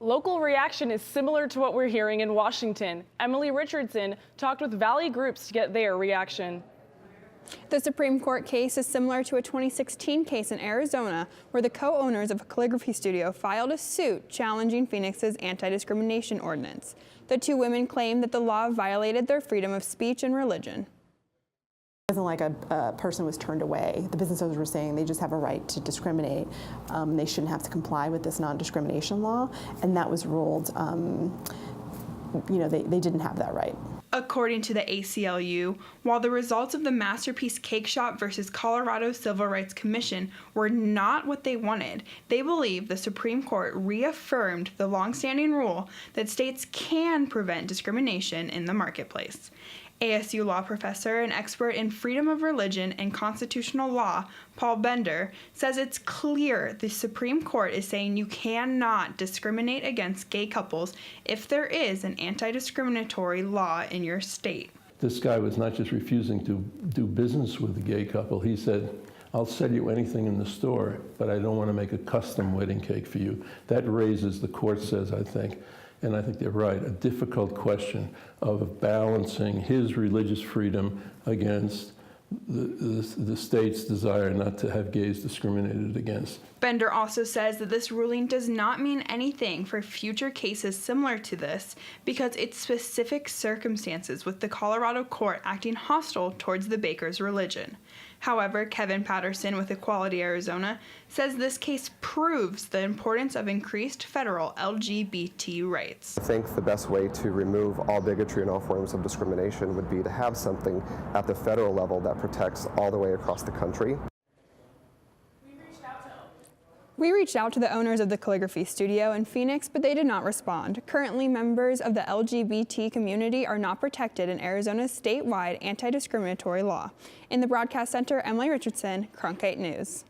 Local reaction is similar to what we're hearing in Washington. Emily Richardson talked with Valley groups to get their reaction. The Supreme Court case is similar to a 2016 case in Arizona where the co-owners of a calligraphy studio filed a suit challenging Phoenix's anti-discrimination ordinance. The two women claimed that the law violated their freedom of speech and religion. It wasn't like a person was turned away. The business owners were saying they just have a right to discriminate. They shouldn't have to comply with this non-discrimination law, and that was ruled, they didn't have that right. According to the ACLU, while the results of the Masterpiece Cake Shop versus Colorado Civil Rights Commission were not what they wanted, they believe the Supreme Court reaffirmed the longstanding rule that states can prevent discrimination in the marketplace. ASU law professor and expert in freedom of religion and constitutional law, Paul Bender, says it's clear the Supreme Court is saying you cannot discriminate against gay couples if there is an anti-discriminatory law in your state. This guy was not just refusing to do business with a gay couple. He said, I'll sell you anything in the store, but I don't want to make a custom wedding cake for you. That raises, the court says, I think, and I think they're right, a difficult question of balancing his religious freedom against the state's desire not to have gays discriminated against. Bender also says that this ruling does not mean anything for future cases similar to this because it's specific circumstances with the Colorado court acting hostile towards the baker's religion. However, Kevin Patterson with Equality Arizona says this case proves the importance of increased federal LGBT rights. I think the best way to remove all bigotry and all forms of discrimination would be to have something at the federal level that protects all the way across the country. We reached out to the owners of the calligraphy studio in Phoenix, but they did not respond. Currently, members of the LGBT community are not protected in Arizona's statewide anti-discriminatory law. In the broadcast center, Emily Richardson, Cronkite News.